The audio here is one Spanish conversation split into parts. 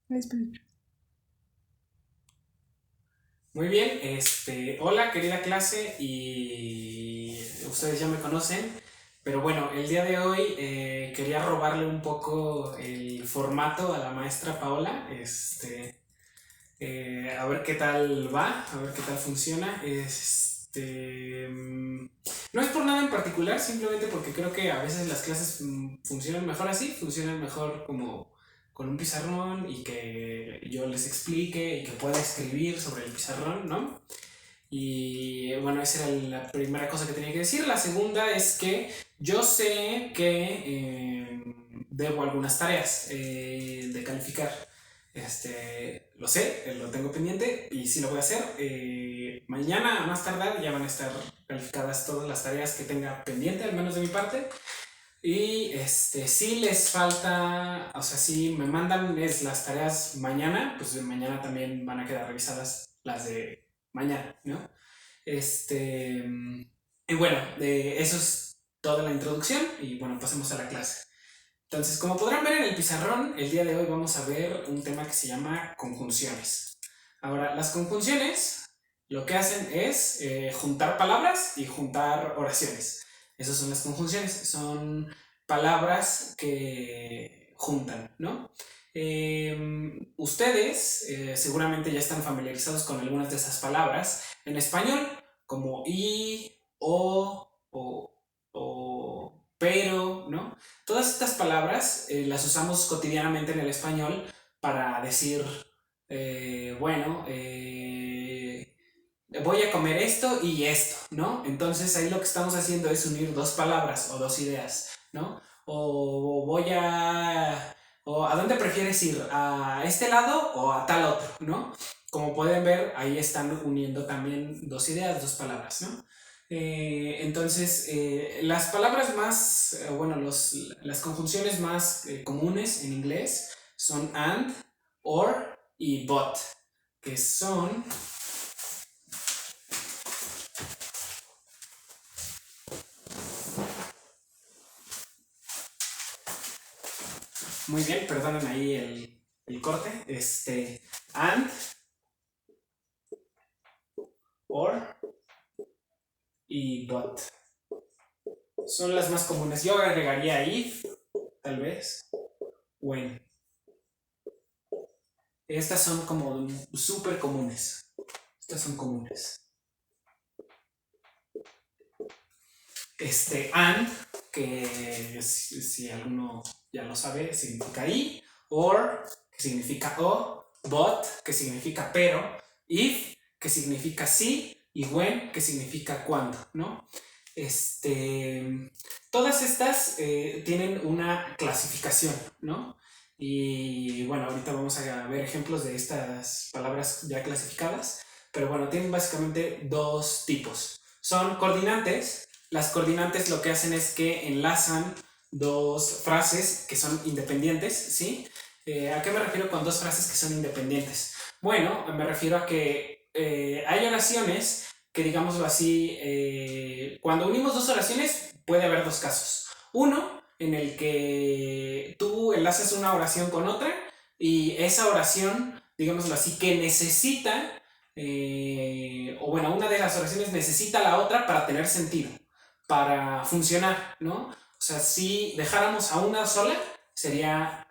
Muy bien, hola querida clase y ustedes ya me conocen, pero bueno, el día de hoy quería robarle un poco el formato a la maestra Paola, a ver qué tal va, a ver qué tal funciona, no es por nada en particular, simplemente porque creo que a veces las clases funcionan mejor así, funcionan mejor como con un pizarrón y que yo les explique y que pueda escribir sobre el pizarrón, ¿no? Y bueno, esa era la primera cosa que tenía que decir. La segunda es que yo sé que debo algunas tareas de calificar. Lo sé, lo tengo pendiente y sí lo voy a hacer. Mañana a más tardar ya van a estar calificadas todas las tareas que tenga pendiente, al menos de mi parte. Y si les falta, o sea, si me mandan las tareas mañana, pues mañana también van a quedar revisadas las de mañana, ¿no? Este, y bueno, eso es toda la introducción y bueno, pasemos a la clase. Entonces, como podrán ver en el pizarrón, el día de hoy vamos a ver un tema que se llama conjunciones. Ahora, las conjunciones lo que hacen es juntar palabras y juntar oraciones. Esas son las conjunciones, son palabras que juntan, ¿no? Ustedes seguramente ya están familiarizados con algunas de esas palabras en español, como y, o, pero, ¿no? Todas estas palabras las usamos cotidianamente en el español para decir, bueno, voy a comer esto y esto, ¿no? Entonces ahí lo que estamos haciendo es unir dos palabras o dos ideas, ¿no? O ¿a dónde prefieres ir? ¿A este lado o a tal otro, ¿no? Como pueden ver, ahí están uniendo también dos ideas, dos palabras, ¿no? Entonces, las palabras más, las conjunciones más comunes en inglés son and, or y but, que son... Muy bien, perdonen ahí el corte. And, or y but. Son las más comunes. Yo agregaría if, tal vez, when. Estas son como súper comunes. Estas son comunes. And, que si alguno ya lo sabe, significa y, or, que significa o, but, que significa pero, if, que significa sí, y when, que significa cuando, ¿no? Todas estas tienen una clasificación, ¿no? Y bueno, ahorita vamos a ver ejemplos de estas palabras ya clasificadas, pero bueno, tienen básicamente dos tipos. Son coordinantes. Las coordinantes lo que hacen es que enlazan dos frases que son independientes, ¿sí? ¿A qué me refiero con dos frases que son independientes? Bueno, me refiero a que hay oraciones que, digámoslo así, cuando unimos dos oraciones puede haber dos casos. Uno, en el que tú enlaces una oración con otra y esa oración, digámoslo así, que necesita, una de las oraciones necesita la otra para tener sentido, para funcionar, ¿no? O sea, si dejáramos a una sola, sería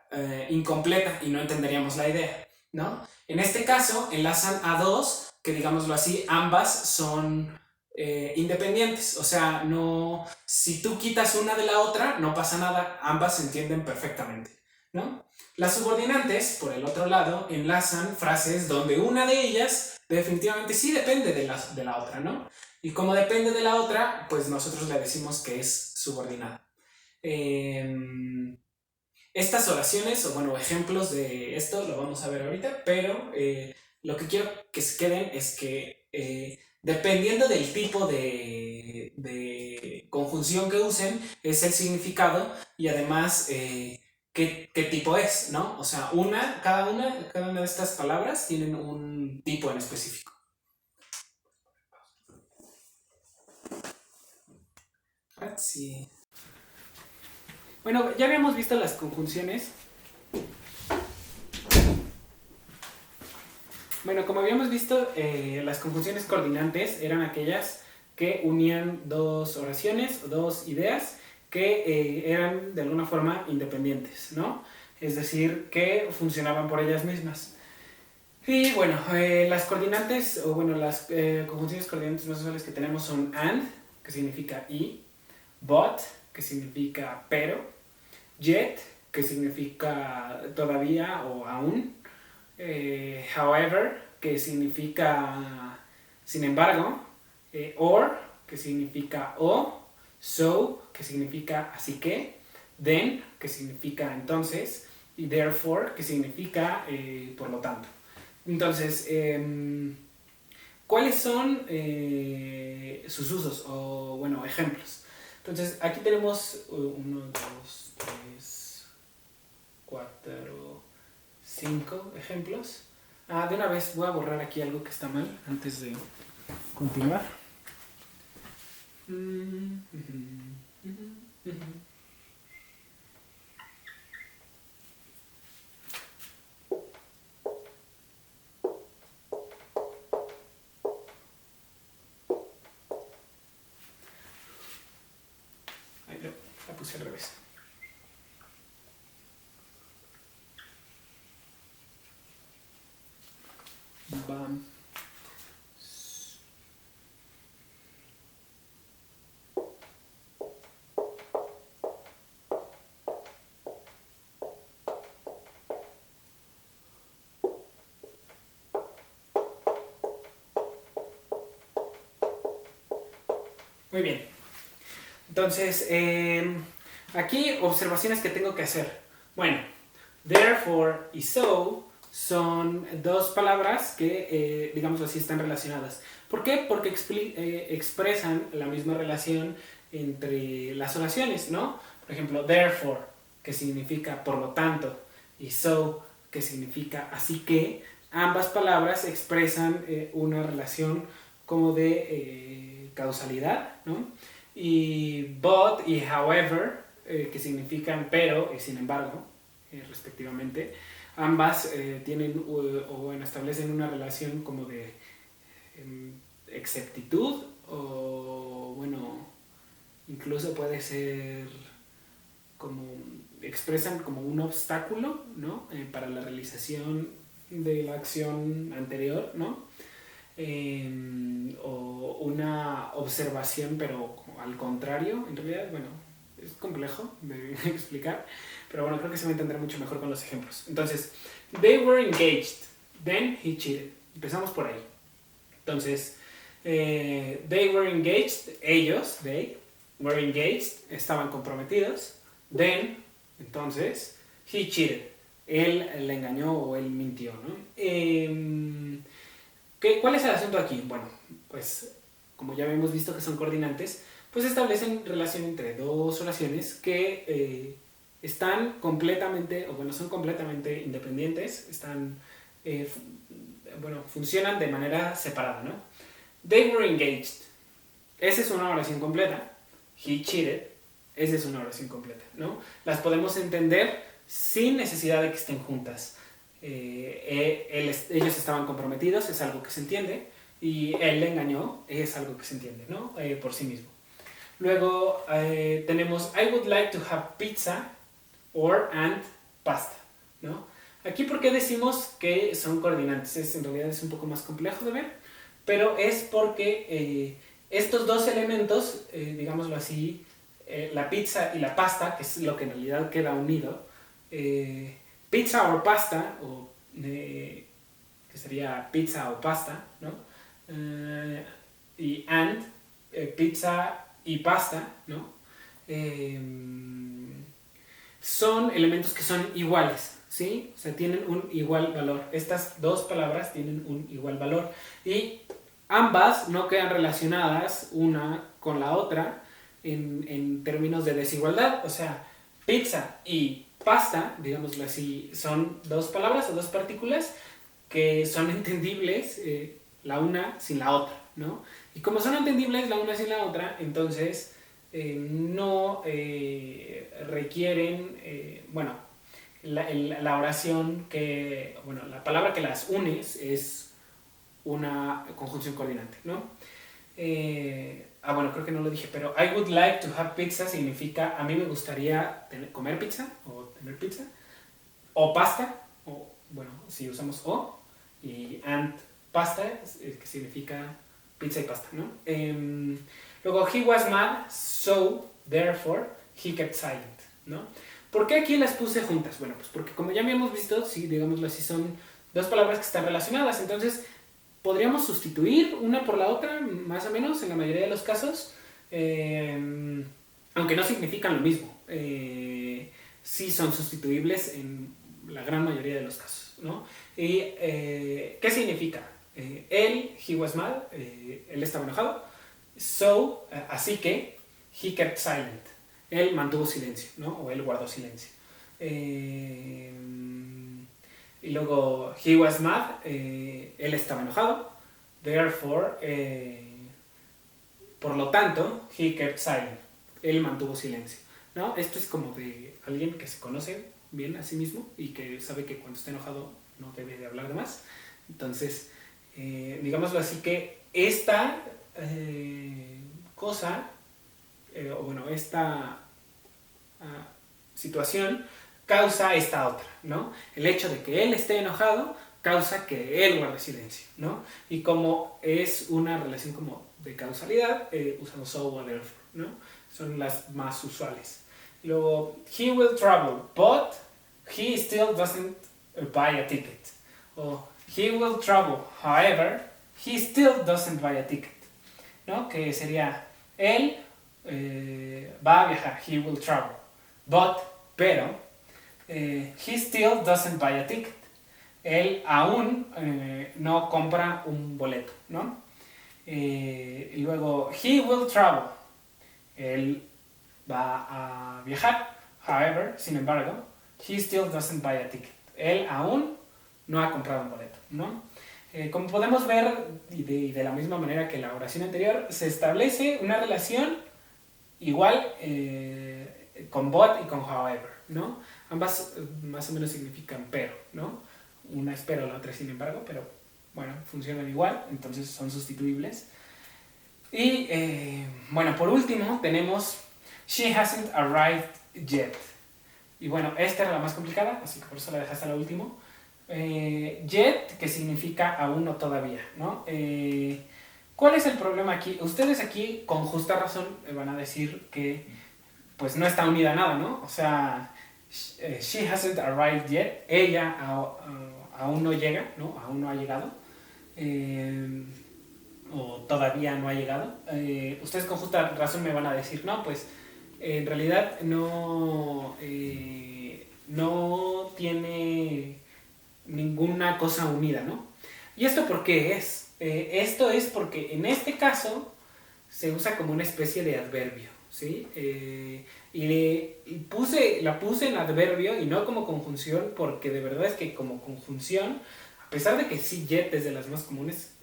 incompleta y no entenderíamos la idea, ¿no? En este caso, enlazan a dos, que digámoslo así, ambas son independientes. O sea, no, si tú quitas una de la otra, no pasa nada, ambas se entienden perfectamente, ¿no? Las subordinantes, por el otro lado, enlazan frases donde una de ellas definitivamente sí depende de la otra, ¿no? Y como depende de la otra, pues nosotros le decimos que es subordinada. Estas oraciones, o bueno, ejemplos de esto lo vamos a ver ahorita, pero lo que quiero que se queden es que dependiendo del tipo de conjunción que usen, es el significado y además qué tipo es, ¿no? O sea, cada una de estas palabras tienen un tipo en específico. Sí. Bueno, ya habíamos visto las conjunciones. Bueno, como habíamos visto, las conjunciones coordinantes eran aquellas que unían dos oraciones o dos ideas que eran de alguna forma independientes, ¿no? Es decir, que funcionaban por ellas mismas. Y bueno, las coordinantes, o bueno, las conjunciones coordinantes más usuales que tenemos son and, que significa y, but, que significa pero, yet, que significa todavía o aún, however, que significa sin embargo, or, que significa o, so, que significa así que, then, que significa entonces, y therefore, que significa por lo tanto. Entonces, ¿cuáles son sus usos o, bueno, ejemplos? Entonces, aquí tenemos 1, 2, 3, 4, 5 ejemplos. De una vez voy a borrar aquí algo que está mal antes de continuar. Ahí la puse al revés. Bam. Muy bien. Entonces, aquí observaciones que tengo que hacer. Bueno, therefore y so son dos palabras que, digamos así, están relacionadas. ¿Por qué? Porque expresan la misma relación entre las oraciones, ¿no? Por ejemplo, therefore, que significa por lo tanto, y so, que significa así que, ambas palabras expresan una relación como de causalidad, ¿no? Y but y however, que significan pero y sin embargo, respectivamente, ambas tienen o bueno, establecen una relación como de exactitud o bueno, incluso puede ser como expresan como un obstáculo, ¿no? Para la realización de la acción anterior, ¿no? O una observación, pero al contrario, en realidad, bueno, es complejo de explicar, pero bueno, creo que se va a entender mucho mejor con los ejemplos. Entonces, they were engaged, then he cheated. Empezamos por ahí. Entonces, they were engaged, ellos, they, were engaged, estaban comprometidos, then, entonces, he cheated, él le engañó o él mintió, ¿no? ¿Cuál es el asunto aquí? Bueno, pues como ya hemos visto que son coordinantes, pues establecen relación entre dos oraciones que están completamente, o bueno, son completamente independientes, están, bueno, funcionan de manera separada, ¿no? They were engaged. Esa es una oración completa. He cheated. Esa es una oración completa, ¿no? Las podemos entender sin necesidad de que estén juntas. Ellos estaban comprometidos, es algo que se entiende, y él le engañó, es algo que se entiende, ¿no? Por sí mismo. Luego tenemos I would like to have pizza or and pasta, ¿no? Aquí, ¿por qué decimos que son coordinantes? En realidad es un poco más complejo de ver, pero es porque estos dos elementos, digámoslo así, la pizza y la pasta, que es lo que en realidad queda unido, pizza o pasta, o que sería pizza o pasta, ¿no? Y and, pizza y pasta, ¿no? Son elementos que son iguales, ¿sí? O sea, tienen un igual valor. Estas dos palabras tienen un igual valor. Y ambas no quedan relacionadas una con la otra en términos de desigualdad. O sea, pizza y pasta, digámoslo así, son dos palabras o dos partículas que son entendibles la una sin la otra, ¿no? Y como son entendibles la una sin la otra, entonces no requieren, bueno, la oración que, bueno, la palabra que las unes es una conjunción coordinante, ¿no? Bueno, creo que no lo dije, pero I would like to have pizza significa a mí me gustaría comer pizza o tener pizza, o pasta, o bueno, si usamos o, y and pasta, que significa pizza y pasta, ¿no? Luego, he was mad, so therefore he kept silent, ¿no? ¿Por qué aquí las puse juntas? Bueno, pues porque como ya habíamos visto, sí, digámoslo así, son dos palabras que están relacionadas, entonces podríamos sustituir una por la otra, más o menos, en la mayoría de los casos, aunque no significan lo mismo. Sí son sustituibles en la gran mayoría de los casos, ¿no? ¿Y qué significa? He was mad, él estaba enojado, so, así que, he kept silent, él mantuvo silencio, ¿no? O él guardó silencio. Y luego, he was mad, él estaba enojado, therefore, por lo tanto, he kept silent, él mantuvo silencio, ¿no? Esto es como de alguien que se conoce bien a sí mismo y que sabe que cuando está enojado no debe de hablar de más. Entonces, digámoslo así, que esta cosa, o bueno, esta situación causa esta otra, ¿no? El hecho de que él esté enojado causa que él guarde silencio, ¿no? Y como es una relación como de causalidad, usamos so o therefore, ¿no? Son las más usuales. Luego, he will travel, but he still doesn't buy a ticket. O he will travel, however, he still doesn't buy a ticket, ¿no? Que sería, él va a viajar, he will travel, but, pero, he still doesn't buy a ticket. Él aún no compra un boleto, ¿no? Y luego, he will travel. Él va a viajar. However, sin embargo, he still doesn't buy a ticket. Él aún no ha comprado un boleto, ¿no? Como podemos ver, y de la misma manera que la oración anterior, se establece una relación igual con but y con however, ¿no? Ambas más o menos significan pero, ¿no? Una es pero, la otra es sin embargo, pero bueno, funcionan igual, entonces son sustituibles. Y bueno, por último tenemos she hasn't arrived yet. Y bueno, esta era la más complicada, así que por eso la dejaste a la última. Yet, que significa aún o todavía, ¿no? ¿Cuál es el problema aquí? Ustedes aquí, con justa razón, van a decir que pues no está unida a nada, ¿no? O sea, she hasn't arrived yet, ella aún no llega, ¿no? Aún no ha llegado. O todavía no ha llegado. Ustedes con justa razón me van a decir, no, pues en realidad no tiene ninguna cosa unida, ¿no? ¿Y esto por qué es? Esto es porque en este caso se usa como una especie de adverbio, ¿sí? La puse en adverbio y no como conjunción porque de verdad es que como conjunción, a pesar de que sí, yet es de las más comunes,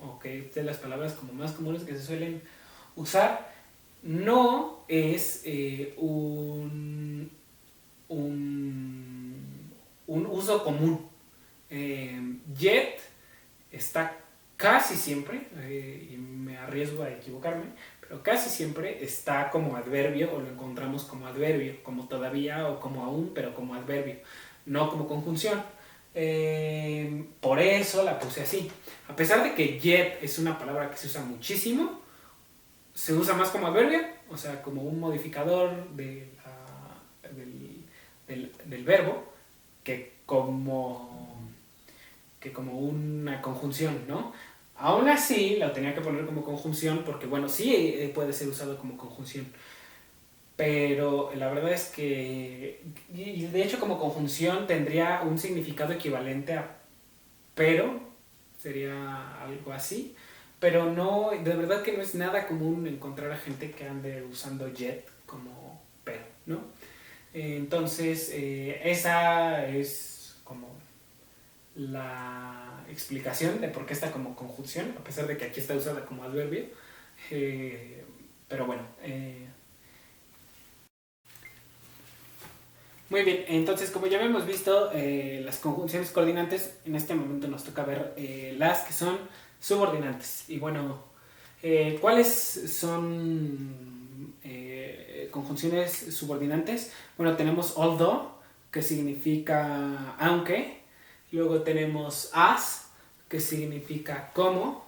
o que es de las palabras como más comunes que se suelen usar, no es un uso común. Yet está casi siempre, y me arriesgo a equivocarme, pero casi siempre está como adverbio o lo encontramos como adverbio, como todavía o como aún, pero como adverbio, no como conjunción. Por eso la puse así. A pesar de que yet es una palabra que se usa muchísimo, se usa más como adverbio, o sea, como un modificador del verbo, que como una conjunción, ¿no? Aún así, lo tenía que poner como conjunción porque, bueno, sí puede ser usado como conjunción, pero la verdad es que, y de hecho como conjunción tendría un significado equivalente a pero, sería algo así, pero no, de verdad que no es nada común encontrar a gente que ande usando yet como pero, ¿no? Entonces, esa es como la explicación de por qué está como conjunción, a pesar de que aquí está usada como adverbio. Pero bueno. Muy bien, entonces como ya habíamos visto las conjunciones coordinantes, en este momento nos toca ver las que son subordinantes. Y bueno, ¿cuáles son conjunciones subordinantes? Bueno, tenemos although, que significa aunque. Luego tenemos as, que significa como.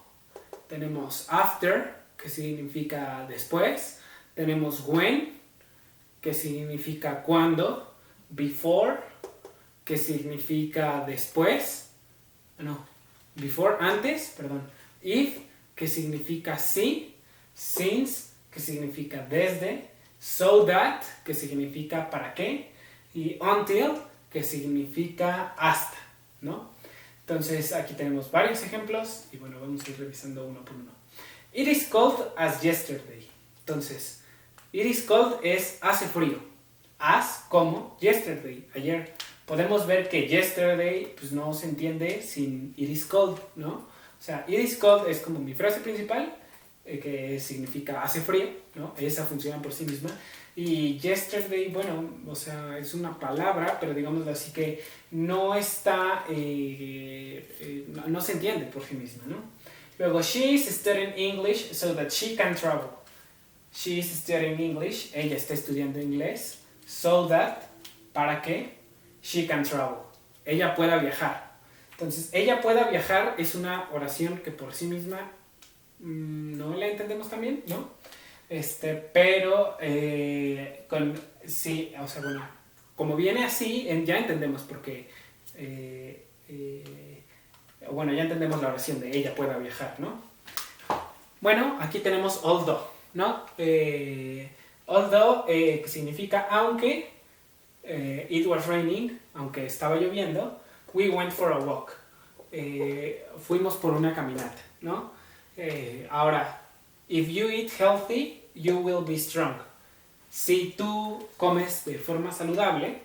Tenemos after, que significa después. Tenemos when, que significa cuando. Before, que significa después. No, before, antes, perdón. If, que significa sí. Since, que significa desde. So that, que significa para qué. Y until, que significa hasta, ¿no? Entonces aquí tenemos varios ejemplos y bueno, vamos a ir revisando uno por uno. It is cold as yesterday. Entonces, it is cold es hace frío. As como yesterday, ayer. Podemos ver que yesterday pues no se entiende sin it is cold, ¿no? O sea, it is cold es como mi frase principal, que significa hace frío, ¿no? Esa funciona por sí misma. Y yesterday, bueno, o sea, es una palabra, pero digámoslo así que no está, no se entiende por sí misma, ¿no? Luego, she is studying English so that she can travel. She is studying English, ella está estudiando inglés, so that, para que she can travel, ella pueda viajar. Entonces, ella pueda viajar es una oración que por sí misma no la entendemos también, ¿no? Pero sí, o sea, bueno, como viene así, ya entendemos porque bueno, ya entendemos la oración de ella pueda viajar, ¿no? Bueno, aquí tenemos although, ¿no? Although, que significa aunque, it was raining, aunque estaba lloviendo, we went for a walk. Fuimos por una caminata, ¿no? Ahora, if you eat healthy, you will be strong. Si tú comes de forma saludable,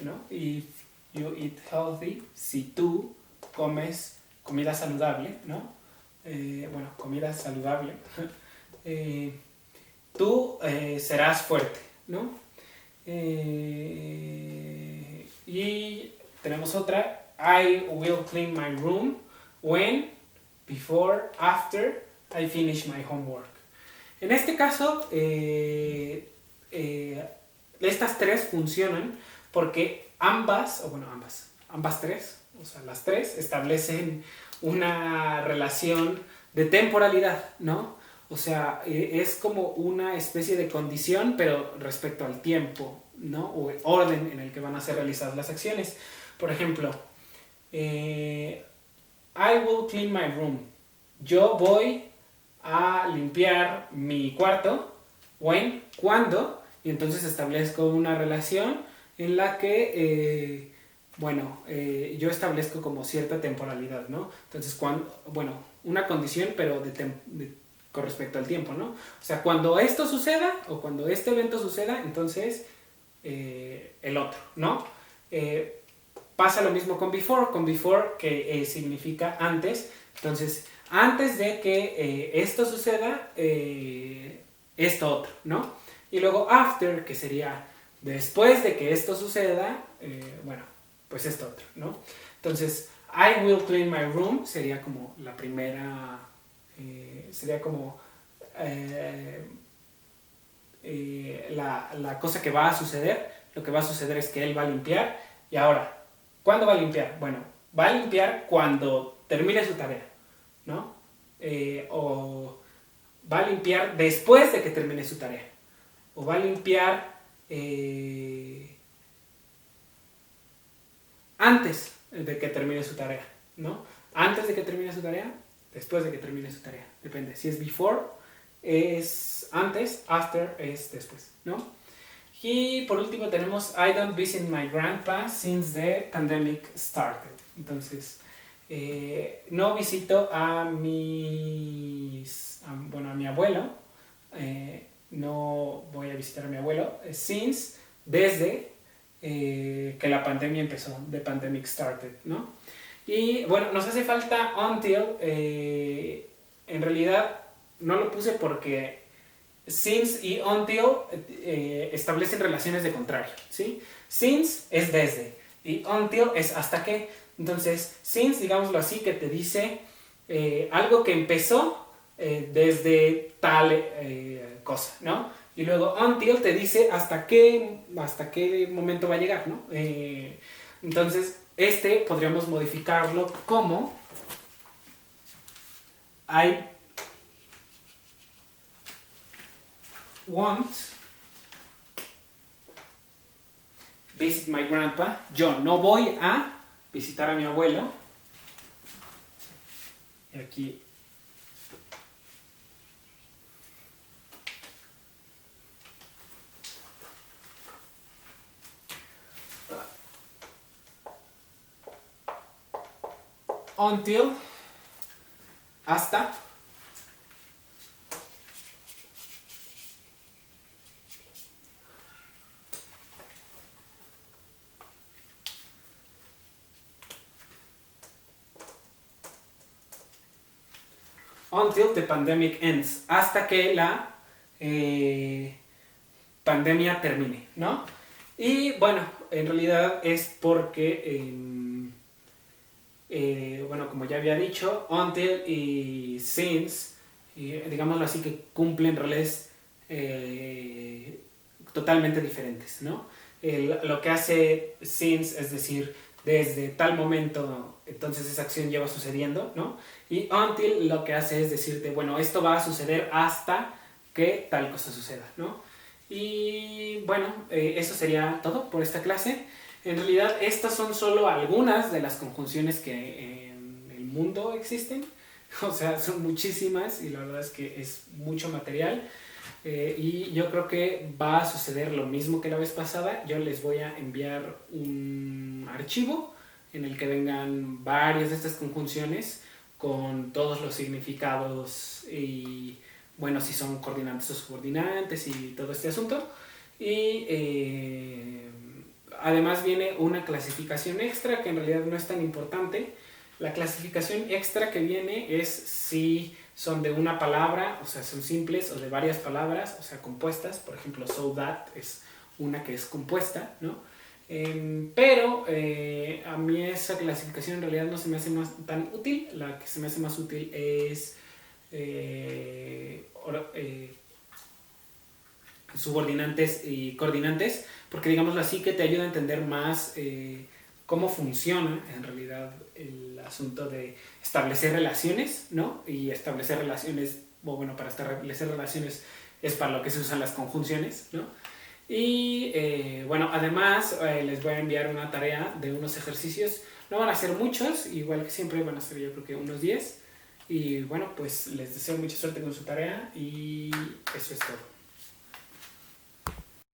¿no? If you eat healthy, si tú comes comida saludable, ¿no? Bueno, comida saludable, tú serás fuerte, ¿no? Y tenemos otra, I will clean my room when, before, after I finish my homework. En este caso, estas tres funcionan porque ambas tres, o sea, las tres establecen una relación de temporalidad, ¿no? O sea, es como una especie de condición, pero respecto al tiempo, ¿no? O el orden en el que van a ser realizadas las acciones. Por ejemplo, I will clean my room. Yo voy a limpiar mi cuarto. When, cuando, y entonces establezco una relación en la que, yo establezco como cierta temporalidad, ¿no? Entonces, una condición, pero con respecto al tiempo, ¿no? O sea, cuando esto suceda, o cuando este evento suceda, entonces, el otro, ¿no? Pasa lo mismo con before que significa antes. Entonces, antes de que esto suceda, esto otro, ¿no? Y luego after, que sería después de que esto suceda, pues esto otro, ¿no? Entonces, I will clean my room sería como la primera, sería como la cosa que va a suceder. Lo que va a suceder es que él va a limpiar. Y ahora, ¿cuándo va a limpiar? Bueno, va a limpiar cuando termine su tarea, ¿no? O va a limpiar después de que termine su tarea. O va a limpiar antes de que termine su tarea, ¿no? Antes de que termine su tarea, después de que termine su tarea. Depende. Si es before, es antes, after es después, ¿no? Y por último tenemos I don't visit my grandpa since the pandemic started. Entonces, no visito a mi abuelo. No voy a visitar a mi abuelo since, desde que la pandemia empezó, the pandemic started, ¿no? Y bueno, nos hace falta until. En realidad no lo puse porque since y until establecen relaciones de contrario, ¿sí? Since es desde y until es hasta que. Entonces, since, digámoslo así, que te dice algo que empezó desde tal cosa, ¿no? Y luego until te dice hasta qué momento va a llegar, ¿no? Entonces, podríamos modificarlo como I want visit my grandpa. Yo no voy a visitar a mi abuelo. Y aquí until, hasta. Until the pandemic ends. Hasta que la pandemia termine, ¿no? Y bueno, en realidad es porque, bueno, como ya había dicho, until y since, digámoslo así, que cumplen roles totalmente diferentes, ¿no? Lo que hace since es decir, desde tal momento, entonces esa acción lleva sucediendo, ¿no? Y until lo que hace es decirte, bueno, esto va a suceder hasta que tal cosa suceda, ¿no? Y bueno, eso sería todo por esta clase. En realidad, estas son solo algunas de las conjunciones que en el mundo existen. O sea, son muchísimas y la verdad es que es mucho material. Y yo creo que va a suceder lo mismo que la vez pasada. Yo les voy a enviar un archivo en el que vengan varias de estas conjunciones con todos los significados y, bueno, si son coordinantes o subordinantes y todo este asunto. Y además viene una clasificación extra que en realidad no es tan importante. La clasificación extra que viene es si son de una palabra, o sea, son simples, o de varias palabras, o sea, compuestas. Por ejemplo, so that es una que es compuesta, ¿no? Pero a mí esa clasificación en realidad no se me hace tan útil. La que se me hace más útil es subordinantes y coordinantes, porque digámoslo así que te ayuda a entender más cómo funciona en realidad el asunto de establecer relaciones, ¿no? Y establecer relaciones, bueno, para establecer relaciones es para lo que se usan las conjunciones, ¿no? Y bueno, además les voy a enviar una tarea de unos ejercicios. No van a ser muchos, igual que siempre van a ser yo creo que unos 10. Y bueno, pues les deseo mucha suerte con su tarea y eso es todo.